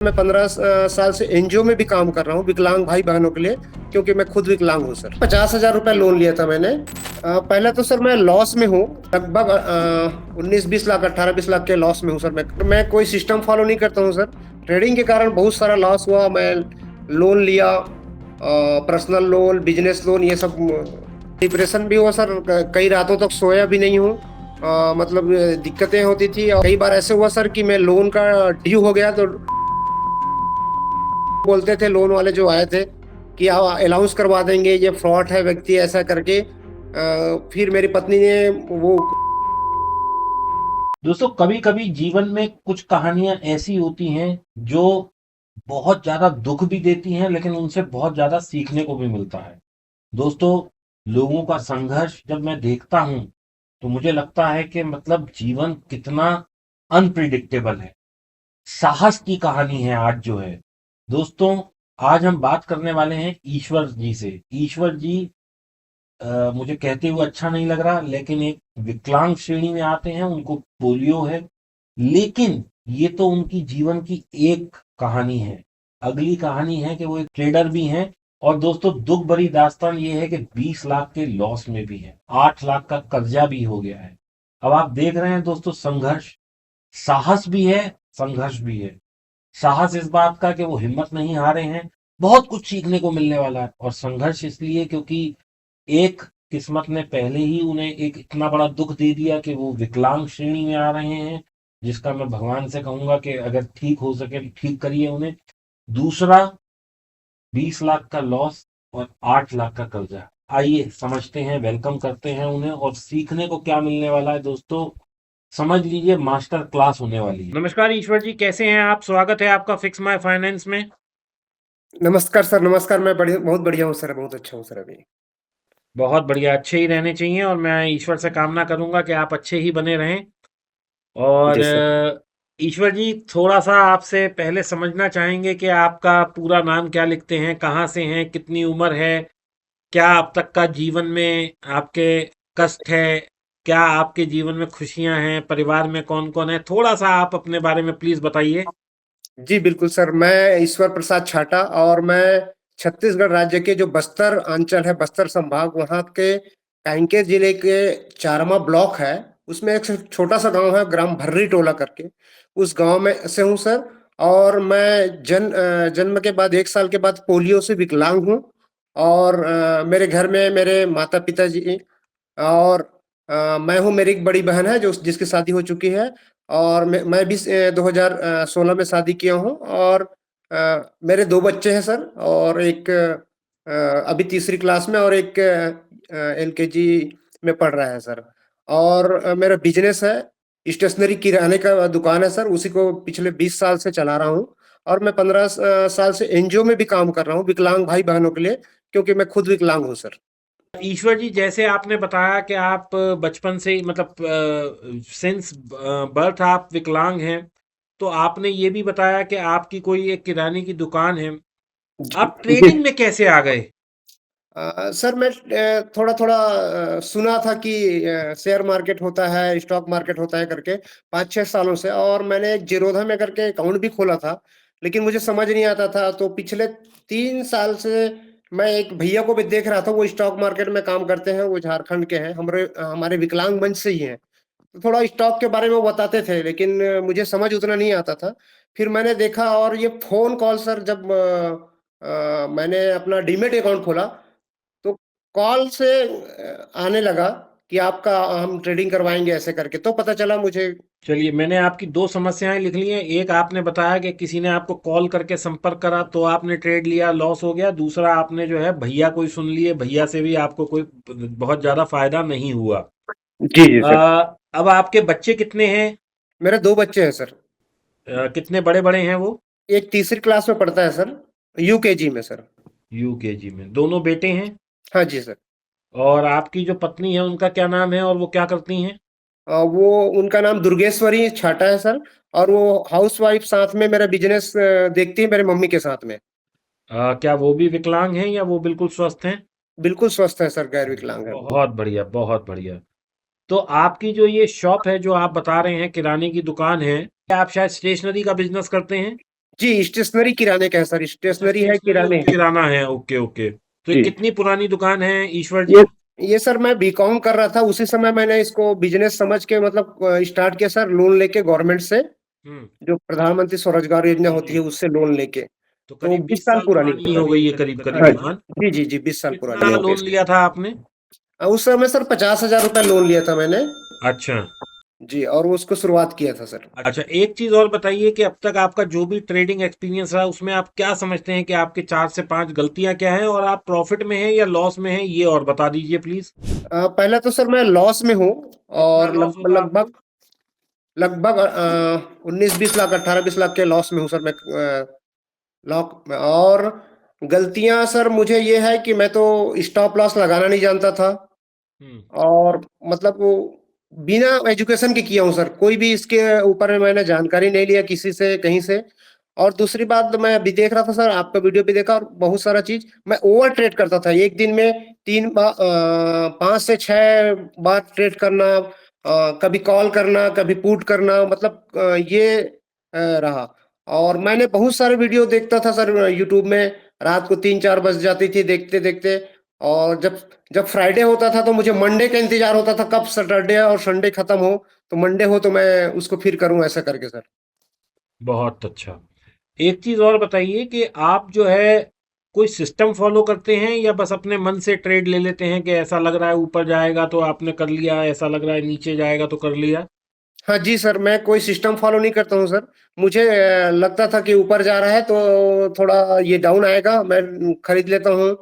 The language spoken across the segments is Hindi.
मैं 15 साल से एनजीओ में भी काम कर रहा हूँ विकलांग भाई बहनों के लिए, क्योंकि मैं खुद विकलांग हूँ सर। 50,000 रुपए लोन लिया था मैंने। पहले तो सर मैं लॉस में हूँ, लगभग 19-20 लाख 18-20 लाख के लॉस में हूँ सर। मैं कोई सिस्टम फॉलो नहीं करता हूँ सर। ट्रेडिंग के कारण बहुत सारा लॉस हुआ। मैं लोन लिया, पर्सनल लोन, बिजनेस लोन, ये सब। डिप्रेशन भी हुआ सर, कई रातों तक सोया भी नहीं हूँ। मतलब दिक्कतें होती थी, और कई बार ऐसे हुआ सर कि मैं लोन का ड्यू हो गया तो बोलते थे लोन वाले जो आए थे कि आप अलाउंस करवा देंगे, ये फ्रॉड है व्यक्ति, ऐसा करके। फिर मेरी पत्नी ने वो दोस्तों कभी कभी जीवन में कुछ कहानियां ऐसी होती हैं जो बहुत ज्यादा दुख भी देती हैं, लेकिन उनसे बहुत ज्यादा सीखने को भी मिलता है। दोस्तों, लोगों का संघर्ष जब मैं देखता हूं तो मुझे लगता है कि मतलब जीवन कितना अनप्रिडिक्टेबल है। साहस की कहानी है आज जो है। दोस्तों, आज हम बात करने वाले हैं ईश्वर जी से। ईश्वर जी मुझे कहते हुए अच्छा नहीं लग रहा, लेकिन एक विकलांग श्रेणी में आते हैं, उनको पोलियो है। लेकिन ये तो उनकी जीवन की एक कहानी है। अगली कहानी है कि वो एक ट्रेडर भी हैं। और दोस्तों, दुख भरी दास्तान ये है कि 20 लाख के लॉस में भी है, 8 लाख का कर्जा भी हो गया है। अब आप देख रहे हैं दोस्तों, संघर्ष, साहस भी है, संघर्ष भी है। साहस इस बात का कि वो हिम्मत नहीं हारे हैं, बहुत कुछ सीखने को मिलने वाला है। और संघर्ष इसलिए क्योंकि एक किस्मत ने पहले ही उन्हें एक इतना बड़ा दुख दे दिया कि वो विकलांग श्रेणी में आ रहे हैं, जिसका मैं भगवान से कहूंगा कि अगर ठीक हो सके तो ठीक करिए उन्हें। दूसरा, 20 लाख का लॉस और 8 लाख का कर्जा। आइए समझते हैं, वेलकम करते हैं उन्हें, और सीखने को क्या मिलने वाला है दोस्तों, समझ लीजिए मास्टर क्लास होने वाली है। नमस्कार ईश्वर जी, कैसे हैं आप? स्वागत है आपका फिक्स माय फाइनेंस में। नमस्कार सर, नमस्कार। मैं बढ़िया, बहुत बढ़िया हूँ सर, बहुत अच्छा हूँ सर अभी। बहुत बढ़िया, अच्छे ही रहने चाहिए, और मैं ईश्वर से कामना करूंगा कि आप अच्छे ही बने रहें। और जी सर। ईश्वर जी, थोड़ा-सा आपसे पहले समझना चाहेंगे कि आपका पूरा नाम क्या लिखते हैं, कहाँ से हैं, कितनी उम्र है, क्या अब तक का जीवन में आपके कष्ट है, क्या आपके जीवन में खुशियाँ हैं, परिवार में कौन-कौन है? थोड़ा-सा आप अपने बारे में प्लीज़ बताइए। जी बिल्कुल सर, मैं ईश्वर प्रसाद छाटा, और मैं छत्तीसगढ़ राज्य के जो बस्तर अंचल है, बस्तर संभाग, वहाँ के कांकेर जिले के चारमा ब्लॉक है, उसमें एक छोटा सा गांव है, ग्राम भर्री टोला करके। उस गांव में से हूँ सर। और मैं जन्म के बाद 1 साल के बाद पोलियो से विकलांग हूँ। और मेरे घर में मेरे माता पिता जी, और मैं हूँ, मेरी एक बड़ी बहन है जो जिसकी शादी हो चुकी है। और मैं भी 2016 में शादी किया हूँ। और मेरे 2 बच्चे हैं सर, और एक अभी तीसरी क्लास में, और एक एलकेजी में पढ़ रहा है सर। और मेरा बिजनेस है, स्टेशनरी किराने का दुकान है सर, उसी को पिछले 20 साल से चला रहा हूँ। और मैं 15 साल से एनजीओ में भी काम कर रहा हूँ विकलांग भाई बहनों के लिए, क्योंकि मैं खुद विकलांग हूँ सर। ईश्वर जी, जैसे आपने बताया कि आप बचपन से ही मतलब सिंस बर्थ आप विकलांग हैं, तो आपने ये भी बताया कि आपकी कोई एक किराने की दुकान है। जी आप जी। ट्रेडिंग में कैसे आ गए? सर मैं थोड़ा-थोड़ा सुना था कि शेयर मार्केट होता है, स्टॉक मार्केट होता है करके 5-6 सालों से, और मैंने एक ज़ीरोधा में करके अकाउंट भी खोला था, लेकिन मुझे समझ नहीं आता था। तो पिछले 3 साल से मैं एक भैया को भी देख रहा था, वो स्टॉक मार्केट में काम करते हैं, वो झारखंड के हैं, हमारे विकलांग मंच से ही हैं। तो थोड़ा स्टॉक के बारे में वो बताते थे, लेकिन मुझे समझ उतना नहीं आता था। फिर मैंने देखा, और ये फ़ोन कॉल सर, जब मैंने अपना डीमैट अकाउंट खोला, तो कॉल से आने लगा कि आपका हम ट्रेडिंग करवाएँगे ऐसे करके, तो पता चला मुझे। चलिए, मैंने आपकी 2 समस्याएँ लिख ली हैं। एक, आपने बताया कि किसी ने आपको कॉल करके संपर्क करा तो आपने ट्रेड लिया, लॉस हो गया। दूसरा, आपने जो है भैया कोई सुन लिए, भैया से भी आपको कोई बहुत ज़्यादा फ़ायदा नहीं हुआ। जी, जी सर। अब आपके बच्चे कितने हैं? मेरे 2 बच्चे हैं सर। कितने बड़े-बड़े हैं वो? एक तीसरी क्लास में पढ़ता है सर, यूकेजी में सर। यूकेजी में। दोनों बेटे हैं? हाँ जी सर। और आपकी जो पत्नी है उनका क्या नाम है और वो क्या करती हैं? वो उनका नाम दुर्गेश्वरी छाटा है सर, और वो हाउसवाइफ, साथ में मेरा बिज़नेस देखती है मेरे मम्मी के साथ में। क्या वो भी विकलांग हैं या वो बिल्कुल स्वस्थ हैं? बिल्कुल स्वस्थ है सर, गैर विकलांग है वो। बहुत बढ़िया, बहुत बढ़िया। तो आपकी जो ये शॉप है जो आप बता रहे हैं, किराने की दुकान है, क्या आप शायद स्टेशनरी का बिज़नेस करते हैं? जी, स्टेशनरी किराने का है सर, अच्छा, स्टेशनरी है, स्टेशनरी और किराने हैं। किराना है। Okay, okay. तो ये जी। कितनी पुरानी दुकान है ईश्वर ये जी? ये सर मैं बीकॉम कर रहा था, उसी समय मैंने इसको बिजनेस समझ के मतलब स्टार्ट किया सर, लोन लेके गवर्नमेंट से, हुँ। जो प्रधानमंत्री स्वरोजगार योजना जी, होती है जी। उससे लोन लेके। तो तो करीब 20 20 साल साल पुरानी पुरानी है हो गई है सर। करीब-करीब हाँ दुकान। जी, जी, जी, 20 साल पुरानी कितना हो गई लोन सर। लिया था आपने? उस समय सर 50,000 रुपए लोन लिया था मैंने। अच्छा। जी, और उसको शुरुआत किया था सर। अच्छा, एक चीज़ और बताइए कि अब तक आपका जो भी ट्रेडिंग एक्सपीरियंस रहा, उसमें आप क्या समझते हैं कि आपकी 4 से 5 गलतियाँ क्या हैं और आप प्रॉफ़िट में हैं या लॉस में हैं? ये और बता दीजिए प्लीज़। पहले तो सर मैं लॉस में हूँ, कितना और लॉस होगा आपको? लगभग लगभग 19-20 लाख, 18-20 लाख के लॉस में हूँ सर मैं, लॉक में। और गलतियां सर मुझे ये है कि मैं तो स्टॉप लॉस लगाना नहीं जानता था, हुँ। और मतलब वो बिना एजुकेशन के किया हूँ सर, कोई भी इसके ऊपर में मैंने जानकारी नहीं लिया किसी से, कहीं से। और दूसरी बात, मैं अभी देख रहा था सर, आपका वीडियो भी देखा, और बहुत सारा चीज मैं ओवर ट्रेड करता था, एक दिन में 3 बार, 5 से 6 बार ट्रेड करना, कभी कॉल करना, कभी पुट करना, मतलब ये रहा। और मैंने बहुत सारे वीडियो देखता था सर यूट्यूब में, रात को 3-4 बज जाती थी देखते देखते। और जब जब फ्राइडे होता था तो मुझे मंडे का इंतजार होता था, कब सैटरडे और संडे खत्म हो, तो मंडे हो तो मैं उसको फिर करूं, ऐसा करके सर। बहुत अच्छा। एक चीज़ और बताइए कि आप जो है कोई सिस्टम फ़ॉलो करते हैं या बस अपने मन से ट्रेड ले लेते हैं कि ऐसा लग रहा है ऊपर जाएगा तो आपने कर लिया, ऐसा लग रहा है नीचे जाएगा तो कर लिया? हाँ जी सर, मैं कोई सिस्टम फॉलो नहीं करता हूँ सर। मुझे लगता था कि ऊपर जा रहा है तो थोड़ा ये डाउन आएगा, मैं खरीद लेता हूँ।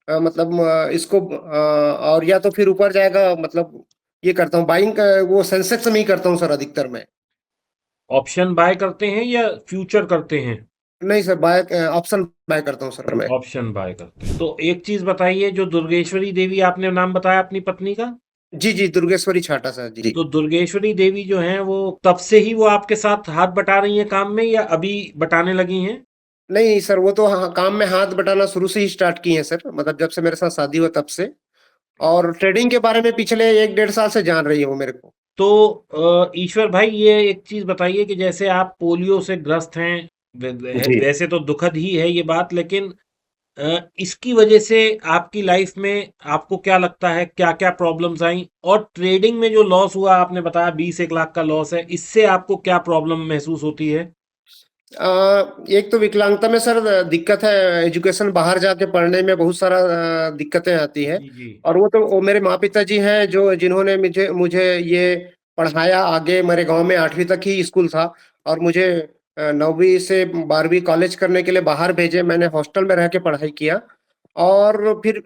मतलब इसको और या तो फिर ऊपर जाएगा, मतलब ये करता हूँ बाइंग, वो सेंसेक्स में ही करता हूँ सर अधिकतर मैं। ऑप्शन बाय करते हैं या फ्यूचर करते हैं? नहीं सर, बाय ऑप्शन बाय करता हूँ सर मैं। ऑप्शन बाय करते हैं। तो एक चीज़ बताइए, जो दुर्गेश्वरी देवी आपने नाम बताया अपनी पत्नी का, जी, जी, दुर्गेश्वरी छाटा सर जी। तो दुर्गेश्वरी देवी जो हैं वो तब से ही वो आपके साथ हाथ बटा रही हैं काम में या अभी बटाने लगी हैं? नहीं सर, वो तो काम में हाथ बटाना शुरू से ही स्टार्ट किए हैं सर, मतलब जब से मेरे साथ शादी हुआ तब से। और ट्रेडिंग के बारे में पिछले 1-1.5 साल से जान रही है वो मेरे को। तो ईश्वर भाई, ये एक चीज बताइए कि जैसे आप पोलियो से ग्रस्त हैं, जी। वैसे तो दुखद ही है ये बात, लेकिन इसकी वजह से आपकी लाइफ में आपको क्या लगता है क्या क्या प्रॉब्लम्स आई, और ट्रेडिंग में जो लॉस हुआ आपने बताया 20-1 लाख का लॉस है, इससे आपको क्या प्रॉब्लम महसूस होती है? एक तो विकलांगता में सर दिक्कत है, एजुकेशन बाहर जाके पढ़ने में बहुत सारा दिक्कतें आती है। जी, जी। और वो तो वो मेरे माँ पिताजी हैं जो जिन्होंने मुझे मुझे ये पढ़ाया आगे, मेरे गांव में 8वीं तक ही स्कूल था, और मुझे 9वीं से 12वीं कॉलेज करने के लिए बाहर भेजे, मैंने हॉस्टल में रह के पढ़ाई किया। और फिर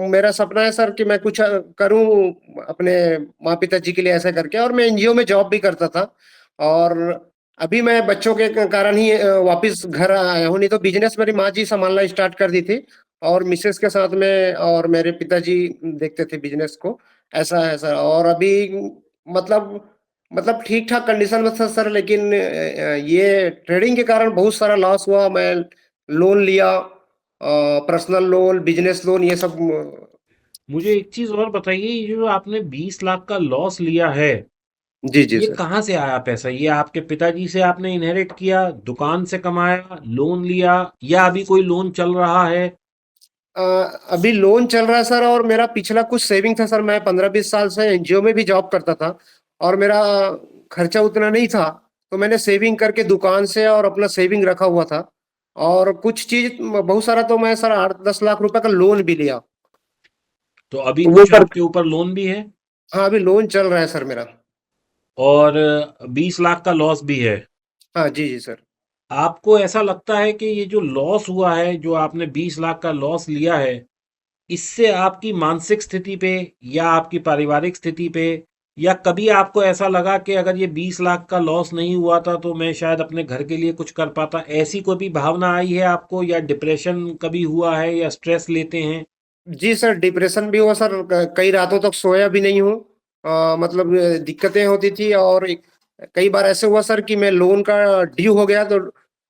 मेरा सपना है सर कि मैं कुछ करूं अपने माँ पिताजी के लिए, ऐसा करके, और मैं एनजीओ में जॉब भी करता था। और अभी मैं बच्चों के कारण ही वापस घर आया हूँ, नहीं तो बिजनेस मेरी माँ जी संभालना स्टार्ट कर दी थी, और मिसेस के साथ में और मेरे पिताजी देखते थे बिजनेस को। ऐसा है सर, और अभी मतलब मतलब ठीक ठाक कंडीशन में था सर, लेकिन ये ट्रेडिंग के कारण बहुत सारा लॉस हुआ। मैं लोन लिया, पर्सनल लोन, बिजनेस लोन, ये सब। मुझे एक चीज और बताइए, ये जो आपने 20 लाख का लॉस लिया है, जी, जी ये सर। कहाँ से आया पैसा? ये आपके पिताजी से आपने इनहेरिट किया, दुकान से कमाया, लोन लिया, या अभी कोई लोन चल रहा है? अ, अभी लोन चल रहा है सर, और मेरा पिछला कुछ सेविंग था सर, मैं 15-20 साल से एनजीओ में भी जॉब करता था, और मेरा खर्चा उतना नहीं था, तो मैंने सेविंग करके दुकान से और अपना सेविंग रखा हुआ था। और कुछ चीज बहुत सारा तो मैं सर 8-10 लाख रुपए का लोन भी लिया। तो अभी वो कुछ कर आपके ऊपर लोन भी है हाँ, अभी लोन चल रहा है सर मेरा। और 20 लाख का लॉस भी है। हाँ जी, जी सर। आपको ऐसा लगता है कि ये जो लॉस हुआ है, जो आपने 20 लाख का लॉस लिया है, इससे आपकी मानसिक स्थिति पे या आपकी पारिवारिक स्थिति पे, या कभी आपको ऐसा लगा कि अगर ये 20 लाख का लॉस नहीं हुआ था तो मैं शायद अपने घर के लिए कुछ कर पाता, ऐसी कोई भी भावना आई है आपको, या डिप्रेशन कभी हुआ है, या स्ट्रेस लेते हैं? जी सर, डिप्रेशन भी हुआ सर, कई रातों तक सोया भी नहीं हूँ। मतलब दिक्कतें होती थी, और कई बार ऐसे हुआ सर कि मैं लोन का ड्यू हो गया, तो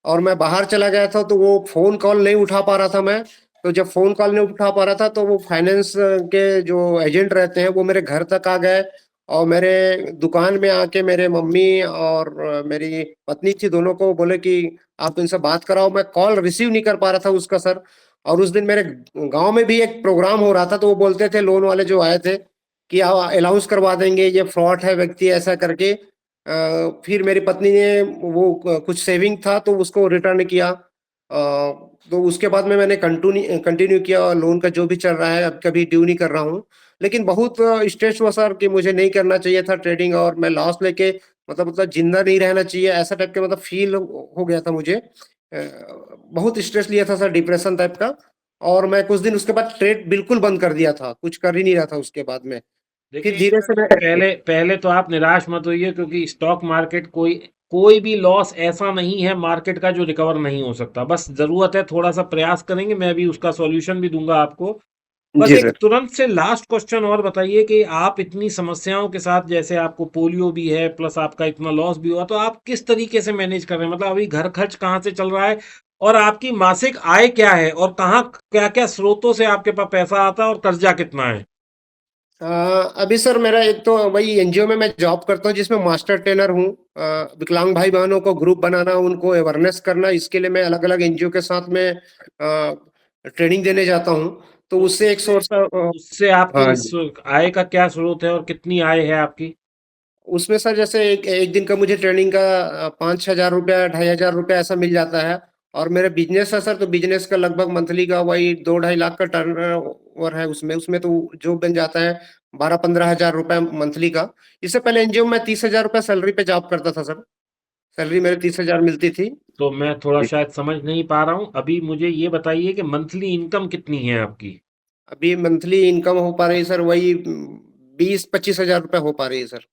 और मैं बाहर चला गया था, तो वो फोन कॉल नहीं उठा पा रहा था मैं। तो जब फोन कॉल नहीं उठा पा रहा था, तो वो फाइनेंस के जो एजेंट रहते हैं वो मेरे घर तक आ गए, और मेरे दुकान में आके मेरे मम्मी और मेरी पत्नी थी, दोनों को बोले कि आप इनसे बात कराओ। मैं कॉल रिसीव नहीं कर पा रहा था उसका सर। और उस दिन मेरे गांव में भी एक प्रोग्राम हो रहा था, तो वो बोलते थे लोन वाले जो आए थे कि आप अलाउंस करवा देंगे, ये फ्रॉड है व्यक्ति ऐसा करके। फिर मेरी पत्नी ने वो कुछ सेविंग था तो उसको रिटर्न किया। तो उसके बाद में मैंने कंटिन्यू कंटिन्यू किया, लोन का जो भी चल रहा है, अब कभी ड्यू नहीं कर रहा हूँ। लेकिन बहुत स्ट्रेस हुआ सर कि मुझे नहीं करना चाहिए था ट्रेडिंग, और मैं लॉस लेके मतलब जिंदा नहीं रहना चाहिए, ऐसा टाइप के मतलब फील हो गया था मुझे। बहुत स्ट्रेस लिया था सर, डिप्रेशन टाइप का। और मैं कुछ दिन उसके बाद ट्रेड बिल्कुल बंद कर दिया था, कुछ कर ही नहीं रहा था उसके बाद में। फिर देखिए धीरे ईश्वर से जी, मैं पहले पहले तो आप निराश मत होइए, क्योंकि स्टॉक मार्केट कोई कोई भी लॉस ऐसा नहीं है मार्केट का जो रिकवर नहीं हो सकता। बस जरूरत है थोड़ा सा प्रयास करेंगे, मैं भी उसका सॉल्यूशन भी दूंगा आपको। बस जी एक सर। तुरंत से लास्ट क्वेश्चन और बताइए कि आप इतनी समस्याओं के साथ, जैसे आपको पोलियो भी है प्लस आपका इतना लॉस भी हुआ, तो आप किस तरीके से मैनेज कर रहे हैं? मतलब अभी घर खर्च कहाँ से चल रहा है, और आपकी मासिक आय क्या है, और कहाँ क्या क्या स्रोतों से आपके पास पैसा आता है, और कर्जा कितना है? अ, अभी सर मेरा एक तो वही एनजीओ में मैं जॉब करता हूँ, जिसमें मास्टर ट्रेनर हूँ। विकलांग भाई बहनों को ग्रुप बनाना, उनको अवेयरनेस करना, इसके लिए मैं अलग अलग एनजीओ के साथ में ट्रेनिंग देने जाता हूँ। तो तो उससे एक उससे सोर्स। उससे आपकी हाँ इस जी। आय का क्या स्रोत है, और कितनी आय है आपकी? उसमें सर जैसे एक एक दिन का मुझे ट्रेनिंग का 5,000 रुपया 2,500 रुपया ऐसा मिल जाता है। और मेरा बिजनेस है सर, तो बिजनेस का लगभग मंथली का वही 2-2.5 लाख का टर्न ओवर है। उसमें उसमें तो जो बन जाता है 12-15 हजार रुपया मंथली का। इससे पहले एनजीओ में 30,000 रुपया सैलरी पे जॉब करता था सर। सैलरी मेरे 30,000 मिलती थी। तो मैं थोड़ा जी। शायद समझ नहीं पा रहा हूँ। अभी मुझे ये बताइए कि मंथली इनकम कितनी है आपकी? अभी मंथली इनकम हो पा रही है सर, वही 20-25 हजार रुपया हो पा रही है सर।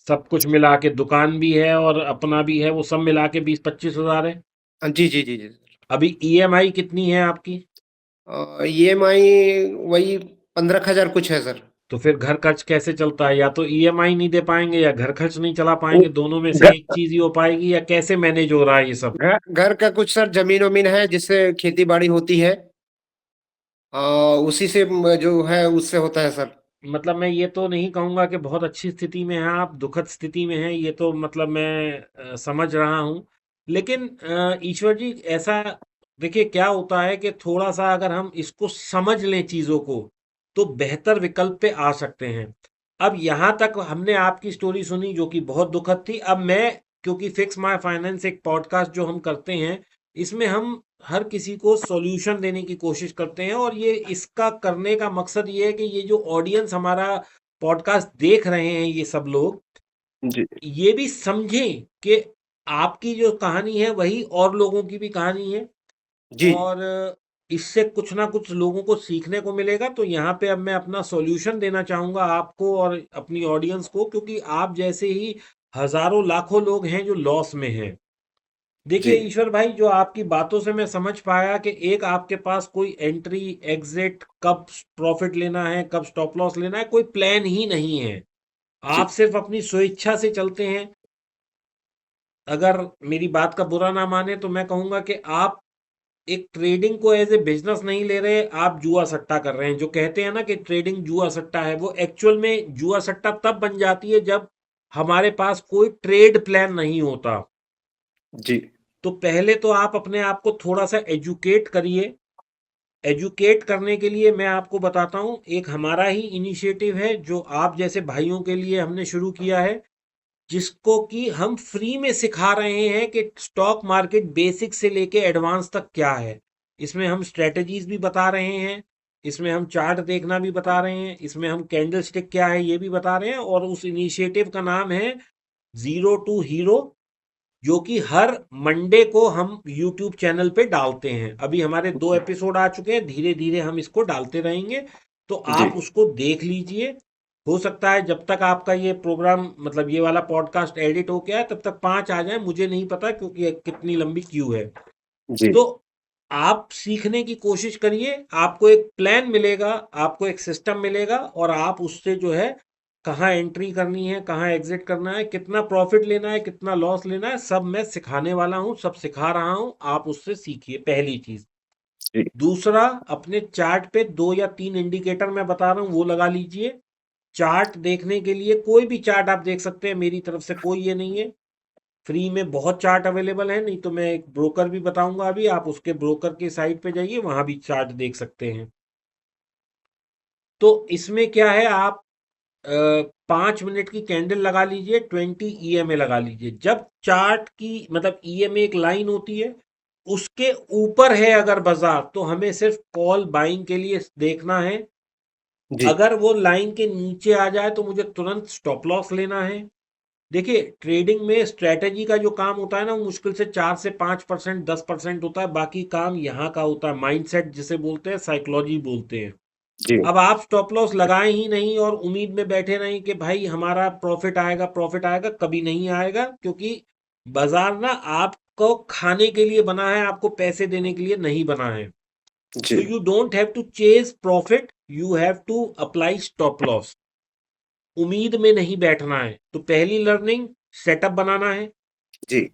सब कुछ मिला के, दुकान भी है और अपना भी है, वो सब मिला के 20-25 हजार है? हाँ, जी जी जी जी। अभी ईएमआई कितनी है आपकी? ईएमआई वही 15,000 कुछ है सर। तो फिर घर खर्च कैसे चलता है? या तो ईएमआई नहीं दे पाएंगे, या घर खर्च नहीं चला वो पाएंगे, दोनों में से घर एक चीज ही हो पाएगी, या कैसे मैनेज हो रहा है ये सब? घर घर का कुछ सर जमीन वमीन है, जिससे खेती बाड़ी होती है। अ, उसी से जो है उससे होता है सर। मतलब मैं ये तो नहीं कहूंगा कि बहुत अच्छी स्थिति में हैं आप, दुखद स्थिति में हैं, ये तो मतलब मैं समझ रहा हूँ। लेकिन ईश्वर जी, ऐसा देखिए क्या होता है कि थोड़ा सा अगर हम इसको समझ लें चीजों को, तो बेहतर विकल्प पे आ सकते हैं। अब यहाँ तक हमने आपकी स्टोरी सुनी जो कि बहुत दुखद थी। अब मैं, क्योंकि फिक्स माय फाइनेंस एक पॉडकास्ट जो हम करते हैं, इसमें हम हर किसी को सॉल्यूशन देने की कोशिश करते हैं, और ये इसका करने का मकसद ये है कि ये जो ऑडियंस हमारा पॉडकास्ट देख रहे हैं, ये सब लोग जी ये भी समझें कि आपकी जो कहानी है वही और लोगों की भी कहानी है, जी और इससे कुछ ना कुछ लोगों को सीखने को मिलेगा। तो यहाँ पे अब मैं अपना सॉल्यूशन देना चाहूंगा आपको और अपनी ऑडियंस को, क्योंकि आप जैसे ही हजारों लाखों लोग हैं जो लॉस में हैं। जी देखिए ईश्वर भाई, जो आपकी बातों से मैं समझ पाया कि एक आपके पास कोई एंट्री एग्जिट, कब प्रॉफिट लेना है, कब स्टॉप लॉस लेना है, कोई प्लान ही नहीं है। आप जी सिर्फ अपनी स्वेच्छा से चलते हैं। अगर मेरी बात का बुरा ना माने तो मैं कहूंगा कि आप एक ट्रेडिंग को एज ए बिजनेस नहीं ले रहे, आप जुआ सट्टा कर रहे हैं। जो कहते हैं ना कि ट्रेडिंग जुआ सट्टा है, वो एक्चुअल में जुआ सट्टा तब बन जाती है जब हमारे पास कोई ट्रेड प्लान नहीं होता। जी तो पहले तो आप अपने आप को थोड़ा सा एजुकेट करिए। एजुकेट करने के लिए मैं आपको बताता हूँ, एक हमारा ही इनिशिएटिव है जो आप जैसे भाइयों के लिए हमने शुरू किया है, जिसको कि हम फ्री में सिखा रहे हैं कि स्टॉक मार्केट बेसिक से लेके एडवांस तक क्या है। इसमें हम स्ट्रेटजीज भी बता रहे हैं, इसमें हम चार्ट देखना भी बता रहे हैं, इसमें हम कैंडल स्टिक क्या है ये भी बता रहे हैं, और उस इनिशिएटिव का नाम है जीरो टू हीरो, जो कि हर मंडे को हम यूट्यूब चैनल पे डालते हैं। अभी हमारे 2 एपिसोड आ चुके हैं, धीरे धीरे हम इसको डालते रहेंगे। तो जी आप उसको देख लीजिए। हो सकता है जब तक आपका ये प्रोग्राम, मतलब ये वाला पॉडकास्ट एडिट हो गया है, तब तक 5 आ जाए, मुझे नहीं पता, क्योंकि कितनी लंबी क्यू है। जी तो आप सीखने की कोशिश करिए, आपको एक प्लान मिलेगा, आपको एक सिस्टम मिलेगा, और आप उससे जो है कहाँ एंट्री करनी है, कहाँ एग्जिट करना है, कितना प्रॉफिट लेना है, कितना लॉस लेना है, सब मैं सिखाने वाला हूँ, सब सिखा रहा हूँ। आप उससे सीखिए, पहली चीज। जी दूसरा, अपने चार्ट पे 2 या 3 इंडिकेटर मैं बता रहा हूँ वो लगा लीजिए। चार्ट देखने के लिए कोई भी चार्ट आप देख सकते हैं, मेरी तरफ से कोई ये नहीं है। फ्री में बहुत चार्ट अवेलेबल है, नहीं तो मैं एक ब्रोकर भी बताऊंगा अभी, आप उसके ब्रोकर की साइट पे जाइए, वहां भी चार्ट देख सकते हैं। तो इसमें क्या है, आप 5 मिनट की कैंडल लगा लीजिए, 20 EMA लगा लीजिए। जब चार्ट की मतलब EMA एक लाइन होती है, उसके ऊपर है अगर बाजार, तो हमें सिर्फ कॉल बाइंग के लिए देखना है। जी अगर वो लाइन के नीचे आ जाए तो मुझे तुरंत स्टॉप लॉस लेना है। देखिए, ट्रेडिंग में स्ट्रेटेजी का जो काम होता है ना, वो मुश्किल से 4 से 5%, 10% होता है। बाकी काम यहाँ का होता है माइंडसेट, जिसे बोलते हैं साइकोलॉजी बोलते हैं। जी अब आप स्टॉप लॉस लगाएं ही नहीं और उम्मीद में बैठे रहें कि भाई हमारा प्रॉफिट आएगा, प्रॉफिट आएगा, कभी नहीं आएगा। क्योंकि बाजार ना आपको खाने के लिए बना है, आपको पैसे देने के लिए नहीं बना है। जी तो you don't have to chase profit, you have to apply stop loss. उम्मीद में नहीं बैठना है। तो पहली लर्निंग, सेटअप बनाना है। जी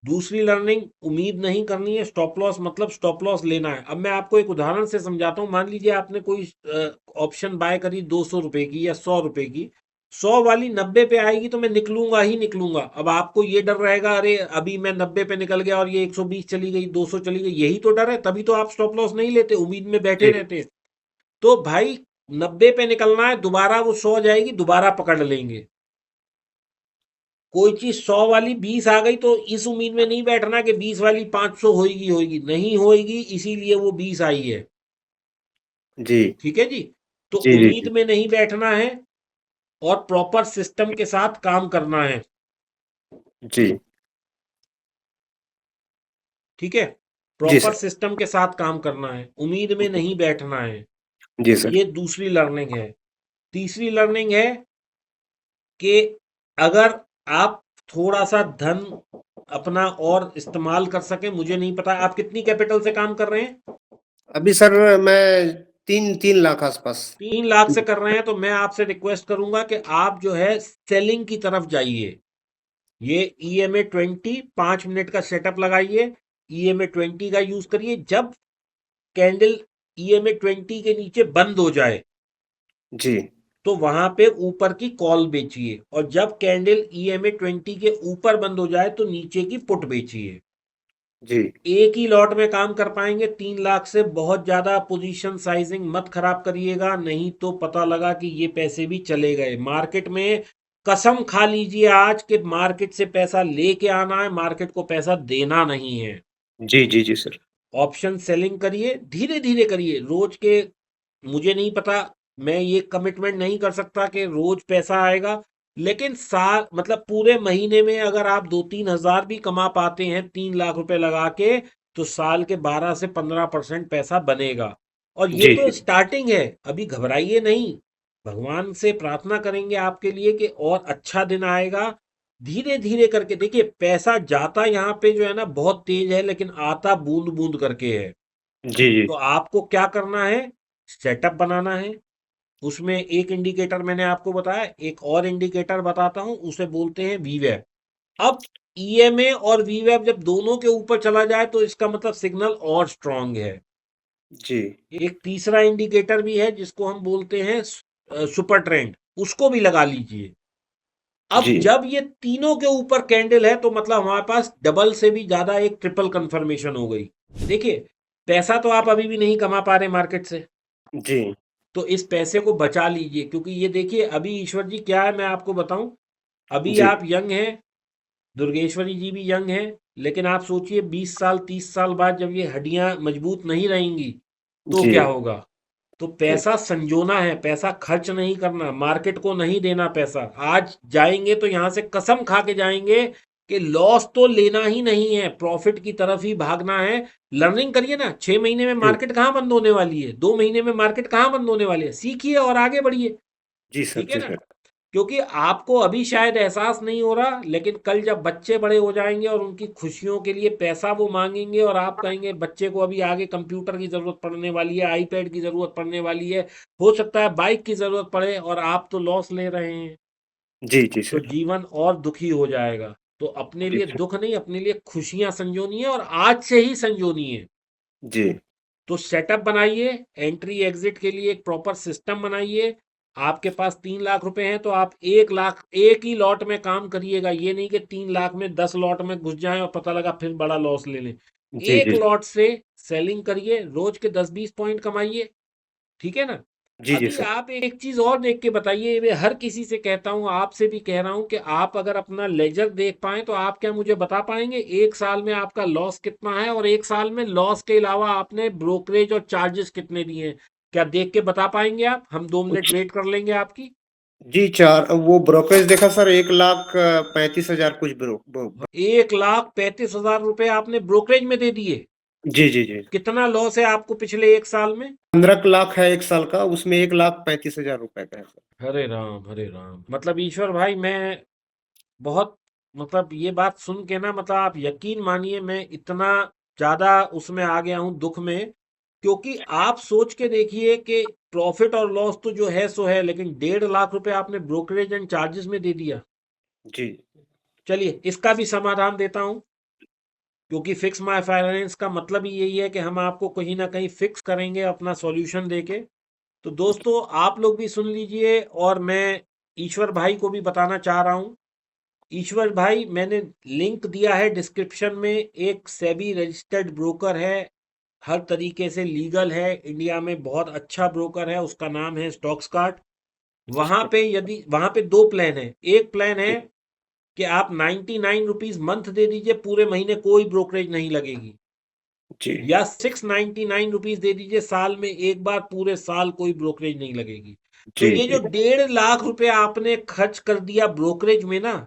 दूसरी लर्निंग, उम्मीद नहीं करनी है, स्टॉप लॉस मतलब स्टॉप लॉस लेना है। अब मैं आपको एक उदाहरण से समझाता हूँ। मान लीजिए आपने कोई ऑप्शन बाय करी 200 रुपए की या 100 रुपए की, 100 वाली 90 पे आएगी तो मैं निकलूंगा ही निकलूंगा। अब आपको ये डर रहेगा, अरे अभी मैं 90 पे निकल गया और ये 120 चली गई, 200 चली गई, यही तो डर है। तभी तो आप स्टॉप लॉस नहीं लेते, उम्मीद में बैठे जी रहते हैं। तो भाई 90 पे निकलना है, दोबारा वो 100 जाएगी, दोबारा पकड़ लेंगे। कोई चीज 100 वाली 20 आ गई तो इस उम्मीद में नहीं बैठना कि 20 वाली 500 होएगी, होएगी नहीं होएगी, इसीलिए वो 20 आई है। जी ठीक है जी। तो जी जी उम्मीद जी में नहीं बैठना है और प्रॉपर सिस्टम के साथ काम करना है। जी ठीक है, जी प्रॉपर सर। सिस्टम के साथ काम करना है, उम्मीद में नहीं बैठना है। जी सर। ये दूसरी लर्निंग है। तीसरी लर्निंग है कि अगर आप थोड़ा सा धन अपना और इस्तेमाल कर सकें, मुझे नहीं पता आप कितनी कैपिटल से काम कर रहे हैं। अभी सर मैं 3 3 लाख आसपास। 3 लाख से कर रहे हैं तो मैं आपसे रिक्वेस्ट करूंगा कि आप जो है सेलिंग की तरफ जाइए। ये EMA 20, 5 मिनट का सेटअप लगाइए, EMA 20 का यूज करिए। जब कैंडल EMA 20 के नीचे बंद हो जाए जी तो वहां पे ऊपर की कॉल बेचिए, और जब कैंडल EMA 20 के ऊपर बंद हो जाए तो नीचे की पुट बेचिए। जी एक ही लॉट में काम कर पाएंगे। 3 लाख से बहुत ज्यादा पोजीशन साइजिंग मत खराब करिएगा, नहीं तो पता लगा कि ये पैसे भी चले गए मार्केट में। कसम खा लीजिए आज के, मार्केट से पैसा लेके आना है, मार्केट को पैसा देना नहीं है। जी जी जी सर। ऑप्शन सेलिंग करिए, धीरे धीरे करिए रोज के। मुझे नहीं पता, मैं ये कमिटमेंट नहीं कर सकता कि रोज पैसा आएगा, लेकिन साल मतलब पूरे महीने में अगर आप 2-3 हजार भी कमा पाते हैं 3 लाख रुपए लगा के, तो साल के 12 से 15% पैसा बनेगा। और ये जी तो जी स्टार्टिंग है, अभी घबराइए नहीं। भगवान से प्रार्थना करेंगे आपके लिए कि और अच्छा दिन आएगा। धीरे धीरे करके देखिए, पैसा जाता यहाँ पे जो है ना बहुत तेज है, लेकिन आता बूंद बूंद करके है। जी जी तो आपको क्या करना है, सेटअप बनाना है। उसमें एक इंडिकेटर मैंने आपको बताया, एक और इंडिकेटर बताता हूं, उसे बोलते हैं वीवेब। अब EMA और वीवेब जब दोनों के ऊपर चला जाए तो इसका मतलब सिग्नल और स्ट्रांग है। जी एक तीसरा इंडिकेटर भी है जिसको हम बोलते हैं सुपर ट्रेंड, उसको भी लगा लीजिए। अब जी जब ये तीनों के ऊपर कैंडल है तो मतलब हमारे पास डबल से भी ज्यादा, एक ट्रिपल कंफर्मेशन हो गई। देखिए, पैसा तो आप अभी भी नहीं कमा पा रहे मार्केट से, जी तो इस पैसे को बचा लीजिए। क्योंकि ये देखिए, अभी ईश्वर जी क्या है मैं आपको बताऊं, अभी जी आप यंग हैं, दुर्गेश्वरी जी भी यंग हैं, लेकिन आप सोचिए 20 साल 30 साल बाद जब ये हड्डियां मजबूत नहीं रहेंगी तो जी क्या होगा। तो जी पैसा संजोना है, पैसा खर्च नहीं करना, मार्केट को नहीं देना पैसा। आज जाएंगे तो यहां से कसम खा के जाएंगे कि लॉस तो लेना ही नहीं है, प्रॉफिट की तरफ ही भागना है। लर्निंग करिए ना, 6 महीने में जी मार्केट कहाँ बंद होने वाली है, 2 महीने में मार्केट कहाँ बंद होने वाली है, सीखिए और आगे बढ़िए। जी सर। ठीक है जी ना। सर। क्योंकि आपको अभी शायद एहसास नहीं हो रहा, लेकिन कल जब बच्चे बड़े हो जाएंगे और उनकी खुशियों के लिए पैसा वो मांगेंगे और आप कहेंगे बच्चे को अभी आगे कंप्यूटर की जरूरत पड़ने वाली है, आईपैड की जरूरत पड़ने वाली है, हो सकता है बाइक की जरूरत पड़े, और आप तो लॉस ले रहे हैं, जी जी तो सर। जीवन और दुखी हो जाएगा। तो अपने जी लिए सर। दुख नहीं, अपने लिए खुशियां संजोनी है, और आज से ही संजोनी है। जी तो सेटअप बनाइए, एंट्री एग्जिट के लिए एक प्रॉपर सिस्टम बनाइए। आपके पास 3 लाख रुपए हैं तो आप 1 लाख एक ही लॉट में काम करिएगा। ये नहीं कि 3 लाख में 10 लॉट में घुस जाएं और पता लगा फिर बड़ा लॉस ले लें। जी एक जी लॉट से सेलिंग करिए, रोज के 10-20 पॉइंट कमाइए, ठीक है ना। जी जी अभी सर। आप एक चीज और देख के बताइए, मैं हर किसी से कहता हूं, आपसे भी कह रहा हूं कि आप अगर अपना लेजर देख पाएं तो आप क्या मुझे बता पाएंगे एक साल में आपका लॉस कितना है, और एक साल में लॉस के अलावा आपने ब्रोकरेज और चार्जेस कितने दिए हैं? क्या देख के बता पाएंगे आप? हम 2 मिनट वेट कर लेंगे आपकी। जी, चार वो ब्रोकरेज देखा सर, 1,35,000 कुछ ब्रो। 1,35,000 रुपए आपने ब्रोकरेज में दे दिए। जी जी जी। कितना लॉस है आपको पिछले एक साल में? 15 लाख है एक साल का, उसमें 1,35,000 रुपए का है सर। हरे राम, हरे राम। मतलब ईश्वर भाई, मैं बहुत, मतलब ये बात सुन के ना, मतलब आप यकीन मानिए मैं इतना ज्यादा उसमें आ गया हूं दुख में। क्योंकि आप सोच के देखिए कि प्रॉफिट और लॉस तो जो है सो है, लेकिन 1.5 लाख रुपए आपने ब्रोकरेज एंड चार्जेस में दे दिया। जी चलिए इसका भी समाधान देता हूं, क्योंकि फिक्स माय फाइनेंस का मतलब ही यही है कि हम आपको कहीं ना कहीं फिक्स करेंगे अपना सॉल्यूशन देके। तो दोस्तों आप लोग भी सुन लीजिए, और मैं ईश्वर भाई को भी बताना चाह रहा हूं। ईश्वर भाई, मैंने लिंक दिया है डिस्क्रिप्शन में, एक सेबी रजिस्टर्ड ब्रोकर है, हर तरीके से लीगल है, इंडिया में बहुत अच्छा ब्रोकर है, उसका नाम है स्टॉक्सकार्ट। वहां पे यदि वहां पे दो प्लान है। एक प्लान है जी कि आप 99 रुपीज मंथ दे दीजिए, पूरे महीने कोई ब्रोकरेज नहीं लगेगी। जी या 699 रुपीज दे दीजिए, साल में एक बार, पूरे साल कोई ब्रोकरेज नहीं लगेगी। तो जी ये जो जी 1.5 लाख रुपए आपने खर्च कर दिया ब्रोकरेज में ना,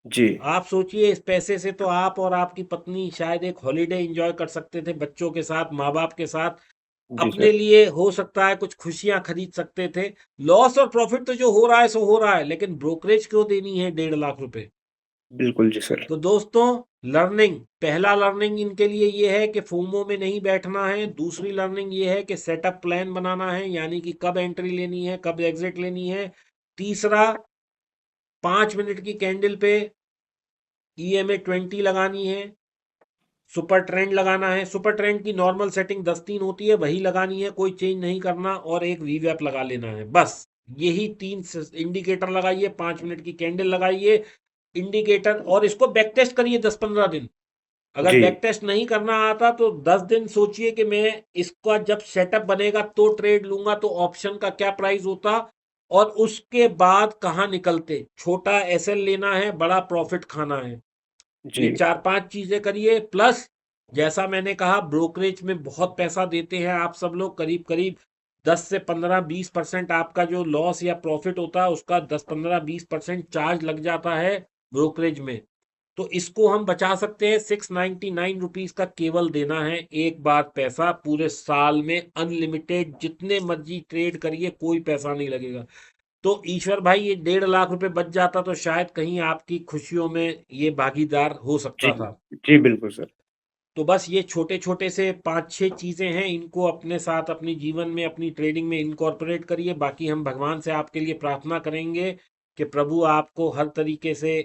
जी आप सोचिए इस पैसे से तो आप और आपकी पत्नी शायद एक हॉलिडे एंजॉय कर सकते थे बच्चों के साथ, माँ बाप के साथ। जी अपने सर। लिए हो सकता है कुछ खुशियां खरीद सकते थे। लॉस और प्रॉफिट तो जो हो रहा है सो हो रहा है, लेकिन ब्रोकरेज क्यों देनी है 1.5 लाख रुपए? बिल्कुल जी सर। तो दोस्तों, लर्निंग, पहला लर्निंग इनके लिए ये है कि फोमो में नहीं बैठना है। दूसरी लर्निंग ये है कि सेटअप प्लान बनाना है, यानी कि कब एंट्री लेनी है, कब एग्जिट लेनी है। तीसरा, 5 मिनट की कैंडल पे EMA 20 लगानी है। सुपर ट्रेंड लगाना है, सुपर ट्रेंड की नॉर्मल सेटिंग 10-3 होती है, वही लगानी है, कोई चेंज नहीं करना। और एक वीवैप लगा लेना है, बस यही 3 इंडिकेटर लगाइए, 5 मिनट की कैंडल लगाइए, इंडिकेटर, और इसको बैक टेस्ट करिए 10-15 दिन। अगर जी बैक टेस्ट नहीं करना आता तो 10 दिन सोचिए कि मैं इसका जब सेटअप बनेगा तो ट्रेड लूंगा, तो ऑप्शन का क्या प्राइस होता, और उसके बाद कहाँ निकलते। छोटा एसएल लेना है, बड़ा प्रॉफिट खाना है। ये जी 4-5 चीजें करिए। प्लस, जैसा मैंने कहा, ब्रोकरेज में बहुत पैसा देते हैं आप सब लोग, करीब करीब 10 से 15-20% आपका जो लॉस या प्रॉफिट होता है उसका 10-15-20% चार्ज लग जाता है ब्रोकरेज में। तो इसको हम बचा सकते हैं। 699 रुपीज का केवल देना है एक बार पैसा, पूरे साल में अनलिमिटेड जितने मर्जी ट्रेड करिए, कोई पैसा नहीं लगेगा। तो ईश्वर भाई, ये 1.5 लाख रुपए बच जाता तो शायद कहीं आपकी खुशियों में ये भागीदार हो जी सकता था। जी बिल्कुल सर। तो बस ये छोटे छोटे से 5-6 चीजें हैं, इनको अपने साथ अपनी जीवन में, अपनी ट्रेडिंग में इनकॉर्पोरेट करिए। बाकी हम भगवान से आपके लिए प्रार्थना करेंगे कि प्रभु आपको हर तरीके से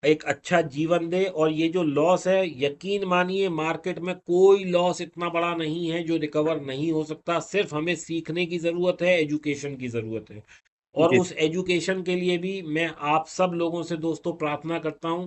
एक अच्छा जीवन दे। और ये जो लॉस है, यकीन मानिए मार्केट में कोई लॉस इतना बड़ा नहीं है जो रिकवर नहीं हो सकता। सिर्फ हमें सीखने की जरूरत है, एजुकेशन की जरूरत है। और जी उस एजुकेशन के लिए भी मैं आप सब लोगों से दोस्तों प्रार्थना करता हूं,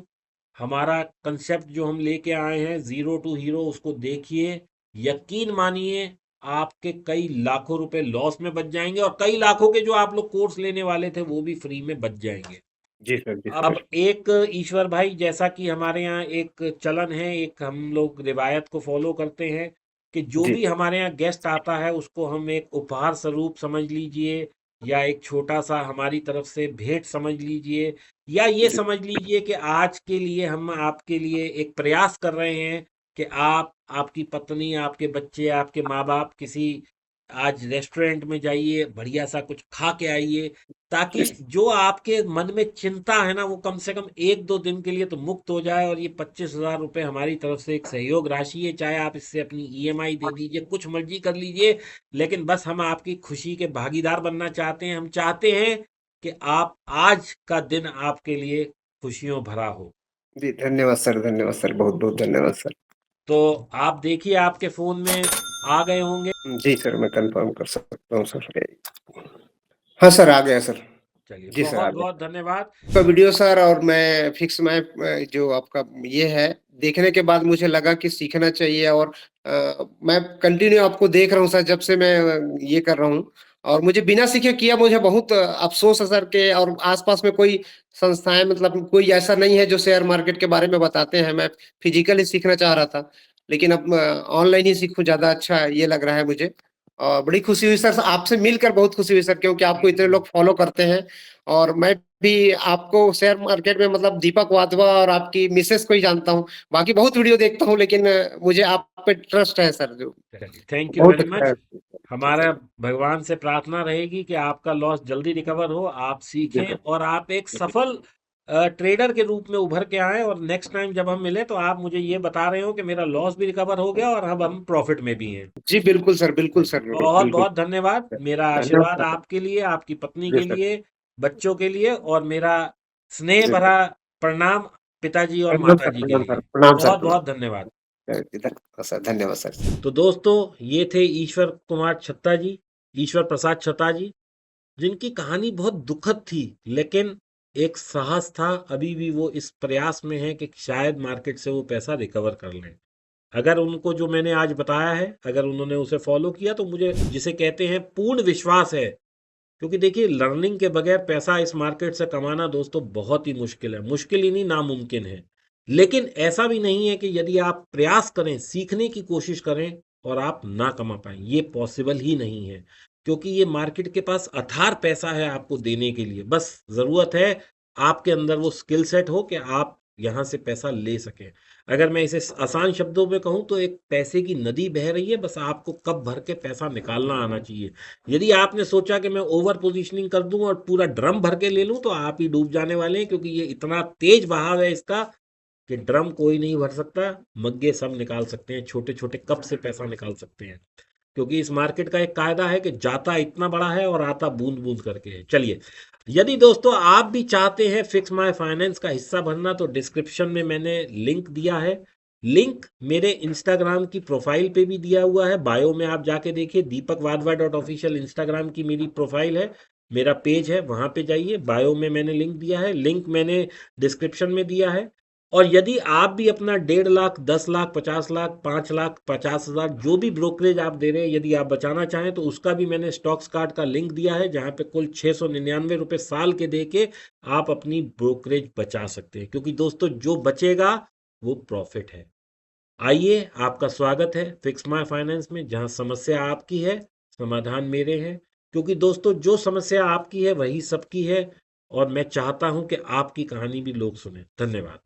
हमारा कंसेप्ट जो हम लेके आए हैं जीरो टू हीरो, उसको देखिए। यकीन मानिए आपके कई लाखों रुपए लॉस में बच जाएंगे, और कई लाखों के जो आप लोग कोर्स लेने वाले थे वो भी फ्री में बच जाएंगे। जी सर। जी अब सर। एक, ईश्वर भाई, जैसा कि हमारे यहाँ एक चलन है, एक हम लोग रिवायत को फॉलो करते हैं कि जो जी भी हमारे यहाँ गेस्ट आता है उसको हम एक उपहार स्वरूप समझ लीजिए, या एक छोटा सा हमारी तरफ से भेंट समझ लीजिए, या ये जी समझ लीजिए कि आज के लिए हम आपके लिए एक प्रयास कर रहे हैं कि आप, आपकी पत्नी, आपके बच्चे, आपके माँ बाप किसी आज रेस्टोरेंट में जाइए, बढ़िया सा कुछ खा के आइए, ताकि जो आपके मन में चिंता है ना, वो कम से कम 1-2 दिन के लिए तो मुक्त हो जाए। और ये 25,000 रुपये हमारी तरफ से एक सहयोग राशि है, चाहे आप इससे अपनी EMI दे दीजिए, कुछ मर्जी कर लीजिए, लेकिन बस हम आपकी खुशी के भागीदार बनना चाहते हैं। हम चाहते हैं कि आप, आज का दिन आपके लिए खुशियों भरा हो। जी, धन्यवाद सर, बहुत बहुत धन्यवाद सर। तो आप देखिए आपके फोन में आ गए होंगे। जी सर, मैं कंफर्म कर सकता हूँ सर। हाँ सर, आ गया सर। चलिए, जी सर, आ बहुत गया बहुत धन्यवाद। आपका वीडियो सर। और मैं फिक्स मैं जो आपका ये है, देखने के बाद मुझे लगा कि सीखना चाहिए। और मैं कंटिन्यू आपको देख रहा हूँ सर, जब से मैं ये कर रहा हूँ। और मुझे बिना सीखे किया मुझे बहुत अफ़सोस है सर, के और आस-पास में कोई संस्थाएँ, मतलब कोई ऐसा नहीं है जो शेयर मार्केट के बारे में बताते हैं। मैं फिज़िकली सीखना चाह रहा था, लेकिन अब ऑनलाइन ही सीखूँ, ज़्यादा अच्छा ये लग रहा है मुझे। और बड़ी खुशी हुई सर, आपसे मिलकर बहुत खुशी हुई सर, क्योंकि आपको इतने लोग फ़ॉलो करते हैं। और मैं भी आपको शेयर मार्केट में, मतलब दीपक वाधवा और आपकी मिसेज़ को ही जानता हूँ। बाकी बहुत वीडियो देखता हूँ, लेकिन मुझे आप पे ट्रस्ट है सर, जो चलिए, थैंक यू बहुत वेरी अच्छा मच। है। हमारा भगवान से प्रार्थना रहेगी कि आपका लॉस जल्दी रिकवर हो, आप जी सीखें सर। और आप एक सफल ट्रेडर के रूप में उभर के आएँ, और नेक्स्ट टाइम जब हम मिले तो आप मुझे ये बता रहे हो कि मेरा लॉस भी रिकवर हो गया और अब हम प्रॉफिट में भी हैं। जी, बिल्कुल सर, बिल्कुल चलिए, सर, बहुत बिल्कुल। बहुत धन्यवाद। मेरा आशीर्वाद धन्यवाद सर। आपके लिए, आपकी पत्नी जी के सर। लिए, बच्चों के लिए, और मेरा स्नेह जी सर। भरा प्रणाम पिताजी और प्रणाम सर, माताजी के प्रणाम सर, लिए। प्रणाम सर, बहुत प्रणाम। बहुत धन्यवाद। सर, धन्यवाद सर। तो दोस्तों, ये थे ईश्वर कुमार छत्ता जी, ईश्वर प्रसाद छत्ता जी, जिनकी कहानी बहुत दुखद थी, लेकिन एक साहस था। अभी भी वो इस प्रयास में है कि शायद मार्केट से वो पैसा रिकवर कर लें। अगर उनको जो मैंने आज बताया है, अगर उन्होंने उसे फॉलो किया, तो मुझे जिसे कहते हैं पूर्ण विश्वास है। क्योंकि देखिए, लर्निंग के बगैर पैसा इस मार्केट से कमाना दोस्तों बहुत ही मुश्किल है, मुश्किल ही नहीं, नामुमकिन है। लेकिन ऐसा भी नहीं है कि यदि आप प्रयास करें, सीखने की कोशिश करें और आप ना कमा पाएं, ये पॉसिबल ही नहीं है। क्योंकि ये मार्केट के पास अथार पैसा है आपको देने के लिए, बस ज़रूरत है आपके अंदर वो स्किल सेट हो कि आप यहाँ से पैसा ले सकें। अगर मैं इसे आसान शब्दों में कहूँ तो एक पैसे की नदी बह रही है, बस आपको कब भर के पैसा निकालना आना चाहिए। यदि आपने सोचा कि मैं ओवर पोजीशनिंग कर दूं और पूरा ड्रम भर के ले लूं, तो आप ही डूब जाने वाले हैं, क्योंकि ये इतना तेज बहाव है इसका कि ड्रम कोई नहीं भर सकता, मग्गे सब निकाल सकते हैं, छोटे छोटे कप से पैसा निकाल सकते हैं। क्योंकि इस मार्केट का एक कायदा है कि जाता इतना बड़ा है और आता बूंद बूंद करके है। चलिए, यदि दोस्तों आप भी चाहते हैं फिक्स माय फाइनेंस का हिस्सा बनना, तो डिस्क्रिप्शन में मैंने लिंक दिया है। लिंक मेरे इंस्टाग्राम की प्रोफाइल पे भी दिया हुआ है, बायो में आप जाके देखिए, दीपक वाधवा डॉट ऑफिशियल इंस्टाग्राम की मेरी प्रोफाइल है, मेरा पेज है, वहां पे जाइए, बायो में मैंने लिंक दिया है, लिंक मैंने डिस्क्रिप्शन में दिया है। और यदि आप भी अपना 1.5 लाख, 10 लाख, 50 लाख, 5 लाख, 50 हजार, जो भी ब्रोकरेज आप दे रहे हैं, यदि आप बचाना चाहें, तो उसका भी मैंने स्टॉक्स कार्ड का लिंक दिया है, जहां पे कुल 699 रुपये साल के दे के आप अपनी ब्रोकरेज बचा सकते हैं। क्योंकि दोस्तों, जो बचेगा वो प्रॉफिट है। आइए, आपका स्वागत है फिक्स माय फाइनेंस में, जहां समस्या आपकी है, समाधान मेरे हैं। क्योंकि दोस्तों, जो समस्या आपकी है वही सबकी है, और मैं चाहता हूं कि आपकी कहानी भी लोग सुने। धन्यवाद।